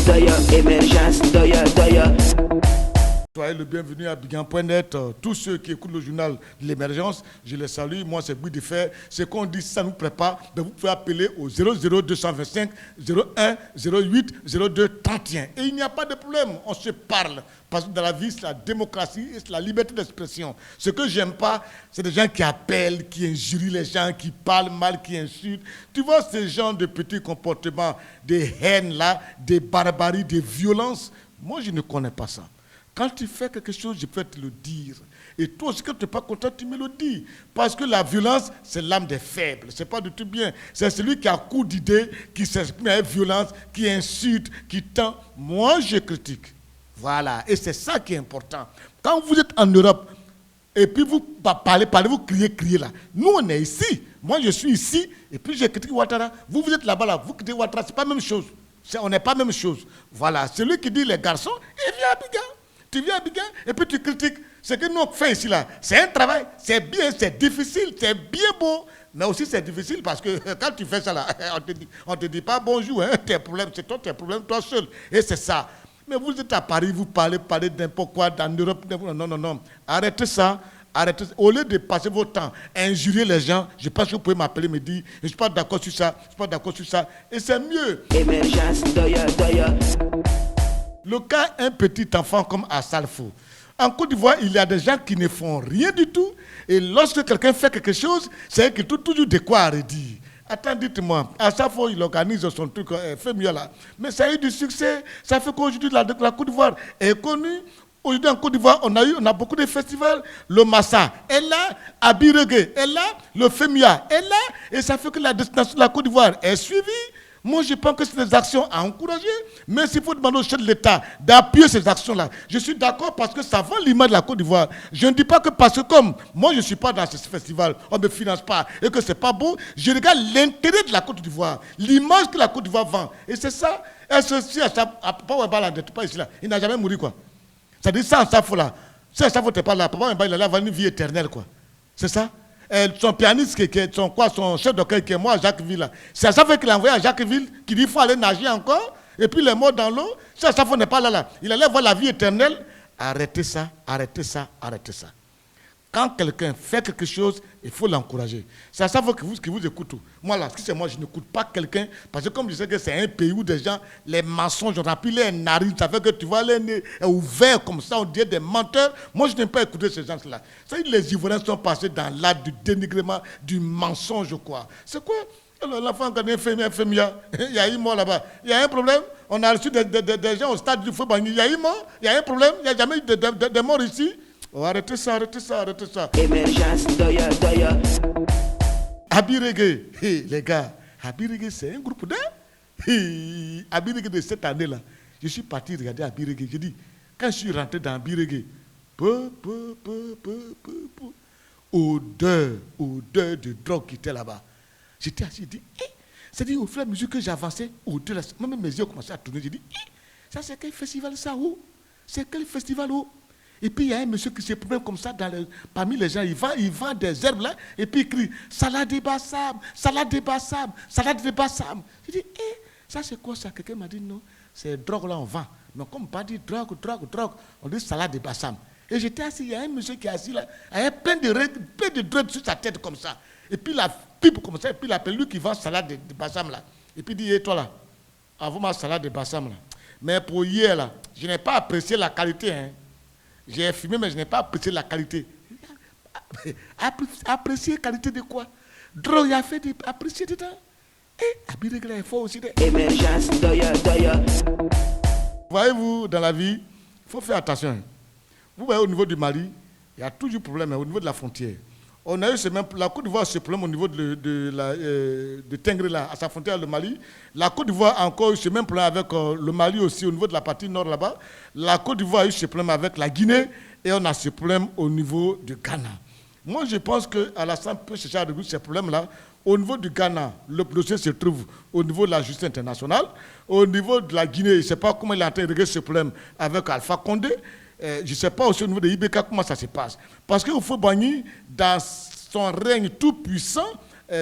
émergence, Soyez le bienvenu à Abidjan.net. Tous ceux qui écoutent le journal de l'émergence, je les salue. Moi, c'est Bruit de Fer. Ce qu'on dit, ça nous prépare. Ben, vous pouvez appeler au 00225 01 08 02 31. Et il n'y a pas de problème. On se parle. Parce que dans la vie, c'est la démocratie et c'est la liberté d'expression. Ce que j'aime pas, c'est des gens qui appellent, qui injurient les gens, qui parlent mal, qui insultent. Tu vois, ces gens de petits comportements, des haines là, des barbaries, des violences. Moi, je ne connais pas ça. Quand tu fais quelque chose, je peux te le dire. Et toi aussi, quand tu n'es pas content, tu me le dis. Parce que la violence, c'est l'âme des faibles. Ce n'est pas du tout bien. C'est celui qui a coup d'idée, qui s'exprime avec violence, qui insulte, qui tend. Moi, je critique. Voilà. Et c'est ça qui est important. Quand vous êtes en Europe, et puis vous parlez, vous criez là. Nous, on est ici. Moi, je suis ici, et puis je critique Ouattara. Vous êtes là-bas, vous critiquez Ouattara, ce n'est pas la même chose. On n'est pas la même chose. Voilà. Celui qui dit les garçons, il vient à Abidjan. Tu viens à Abidjan et puis tu critiques. Ce que nous faisons ici, là, c'est un travail, c'est bien, c'est difficile, c'est bien beau. Mais aussi c'est difficile parce que quand tu fais ça, là, on ne te dit pas bonjour, hein, tes problèmes, c'est toi, tes problèmes, toi seul. Et c'est ça. Mais vous êtes à Paris, vous parlez n'importe quoi, dans l'Europe. Non. Arrêtez ça. Arrêtez. Au lieu de passer votre temps à injurier les gens, je pense que vous pouvez m'appeler, me dire, je ne suis pas d'accord sur ça, je ne suis pas d'accord sur ça. Et c'est mieux. émergence, Le cas un petit enfant comme à Salfo. En Côte d'Ivoire, il y a des gens qui ne font rien du tout. Et lorsque quelqu'un fait quelque chose, c'est qu'il trouve toujours de quoi redire. Attends, dites-moi, à Salfo, il organise son truc, fait mieux là. Mais ça a eu du succès. Ça fait qu'aujourd'hui, la Côte d'Ivoire est connue. Aujourd'hui, en Côte d'Ivoire, on a beaucoup de festivals. Le Massa est là, Abirege est là, le FEMIA est là. Et ça fait que la destination de la Côte d'Ivoire est suivie. Moi, je pense que c'est des actions à encourager. Mais s'il faut demander au chef de l'État d'appuyer ces actions-là, je suis d'accord parce que ça vend l'image de la Côte d'Ivoire. Je ne dis pas que parce que comme moi, je ne suis pas dans ce festival, on ne me finance pas et que ce n'est pas beau, je regarde l'intérêt de la Côte d'Ivoire, l'image que la Côte d'Ivoire vend. Et c'est ça. Si pas ici, là, il n'a jamais mouru, quoi. C'est-à-dire ça, en Safo, là. Si en Safo, tu n'es pas là, Papa il a avoir une vie éternelle, quoi. C'est ça. Son pianiste, son chef d'orchestre qui est moi à Jacquesville, c'est à ça qu'il a envoyé à Jacquesville, qu'il dit qu'il faut aller nager encore, et puis il est mort dans l'eau. Si à ça n'est pas là, il allait voir la vie éternelle. Arrêtez ça. Quand quelqu'un fait quelque chose, il faut l'encourager. C'est à ça qui vous écoute. Moi, là, si c'est moi, je n'écoute pas quelqu'un, parce que comme je sais que c'est un pays où des gens, les mensonges, on remplit les narines, ça fait que tu vois les nez ouverts comme ça, on dit des menteurs. Moi, je n'aime pas écouter ces gens-là. Les Ivoiriens sont passés dans l'art du dénigrement, du mensonge, quoi. C'est quoi? Alors, l'enfant, quand il il y a eu mort là-bas. Il y a un problème. On a reçu des gens au stade du football. Il y a eu mort. Il y a un problème. Il n'y a jamais eu de mort ici. Oh, arrêtez ça. émergence, Abirege, les gars, Abirege, c'est un groupe de... Abirege de cette année-là, je suis parti regarder Abirege. Je dis, quand je suis rentré dans Abirege, odeur de drogue qui était là-bas. J'étais assis, j'ai dit, c'est-à-dire au fur et à mesure que j'avançais, odeur, même mes yeux ont commencé à tourner. J'ai dit, ça c'est quel festival ça où? C'est quel festival où? Et puis il y a un monsieur qui se promène comme ça parmi les gens, il vend des herbes là, et puis il crie salade de bassam. Je dis, ça c'est quoi ça? Quelqu'un m'a dit non, c'est drogue là on vend. Mais comme on pas dit drogue, on dit salade de bassam. Et j'étais assis, il y a un monsieur qui est assis là, il y a plein de drogue sur sa tête comme ça. Et puis la pipe comme ça, et puis il appelle lui qui vend salade de bassam là. Et puis il dit, toi là, avant ma salade de bassam là. Mais pour hier là, je n'ai pas apprécié la qualité, hein. J'ai fumé, mais je n'ai pas apprécié la qualité. Apprécier la qualité de quoi? Drogue, il a fait apprécier dedans. Abirege est fort aussi. émergence, Voyez-vous, dans la vie, il faut faire attention. Vous voyez, au niveau du Mali, il y a toujours problème au niveau de la frontière. On a eu la Côte d'Ivoire ce problème au niveau de Tengré, là, à sa frontière avec le Mali. La Côte d'Ivoire a encore eu ce même problème avec le Mali aussi, au niveau de la partie nord là-bas. La Côte d'Ivoire a eu ce problème avec la Guinée et on a ce problème au niveau du Ghana. Moi, je pense qu'Alassane peut chercher à résoudre ces problèmes-là. Au niveau du Ghana, le dossier se trouve au niveau de la justice internationale. Au niveau de la Guinée, je ne sais pas comment il a intégré ce problème avec Alpha Condé. Je ne sais pas aussi au niveau de Ibeka comment ça se passe. Parce qu'il faut Bani, dans son règne tout puissant,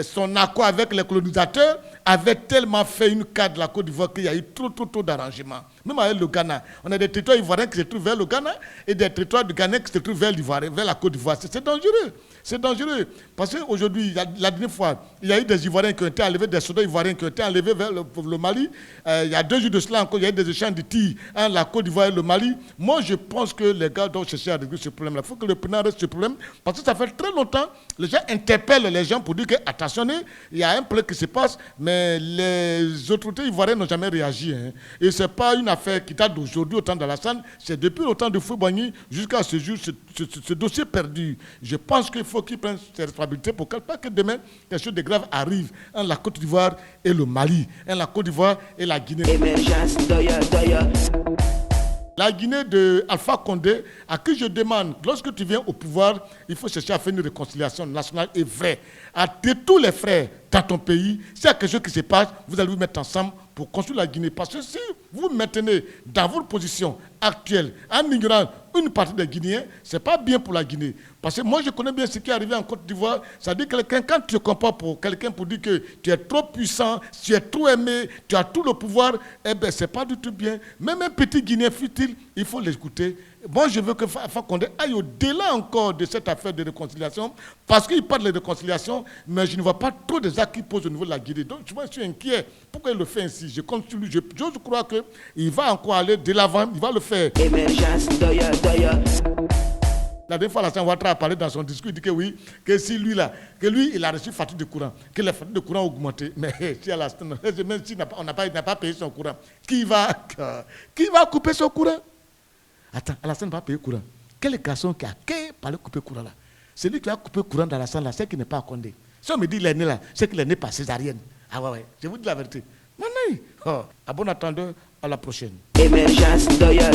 son accord avec les colonisateurs, avait tellement fait une carte de la Côte d'Ivoire qu'il y a eu trop d'arrangements. Même avec le Ghana. On a des territoires ivoiriens qui se trouvent vers le Ghana et des territoires du Ghana qui se trouvent vers l'Ivoire, vers la Côte d'Ivoire. C'est dangereux. C'est dangereux. Parce qu'aujourd'hui, la dernière fois, il y a eu des Ivoiriens qui ont été enlevés, des soldats ivoiriens qui ont été enlevés vers le Mali. Il y a 2 jours de cela encore, il y a eu des échanges de tirs entre la Côte d'Ivoire et le Mali. Moi, je pense que les gars doivent chercher à régler ce problème-là. Il faut que le président reste ce problème. Parce que ça fait très longtemps, les gens interpellent les gens pour dire que, attention, il y a un problème qui se passe, mais les autorités ivoiriennes n'ont jamais réagi. Hein. Et ce n'est pas une affaire qui date d'aujourd'hui au temps d'Alassane, c'est depuis le temps de Fouboigny jusqu'à ce jour, ce dossier perdu. Je pense qu'il faut qu'il prenne ses responsabilités pour pas que demain, quelque chose de grave arrive entre la Côte d'Ivoire et le Mali, entre la Côte d'Ivoire et la Guinée. Émergence, doya. La Guinée de Alpha Condé, à qui je demande, lorsque tu viens au pouvoir, il faut chercher à faire une réconciliation nationale et vraie. À tous les frères dans ton pays, s'il y a quelque chose qui se passe, vous allez vous mettre ensemble pour construire la Guinée. Parce que si vous maintenez dans votre position actuelle, en ignorant une partie des Guinéens, ce n'est pas bien pour la Guinée. Parce que moi, je connais bien ce qui est arrivé en Côte d'Ivoire. C'est-à-dire que quand tu te compares pour quelqu'un pour dire que tu es trop puissant, tu es trop aimé, tu as tout le pouvoir, eh bien, ce n'est pas du tout bien. Même un petit Guinéen futile, il faut l'écouter. Moi, je veux que Alpha Condé aille au-delà encore de cette affaire de réconciliation, parce qu'il parle de réconciliation, mais je ne vois pas trop des actes qu'il pose au niveau de la Guinée. Donc, je suis inquiet. Pourquoi il le fait ainsi? Je compte sur lui. Je crois qu'il va encore aller de l'avant, il va le faire. Émergence, doya. La dernière fois, Alassane Ouattara a parlé dans son discours, il dit que oui, que si lui, là, que lui, il a reçu facture de courant, que les factures de courant ont augmenté. Mais si Alassane, même s'il n'a pas payé son courant, qui va couper son courant? Attends, Alassane va payer courant. Quel garçon qui a par le couper courant là? Celui qui a coupé courant d'Alassane là, c'est qui n'est pas à Condé. Si on me dit qu'il est né là, c'est qu'il est né par césarienne. Ah ouais, je vous dis la vérité. Non. À bon attendeur, à la prochaine. Émergence, doya.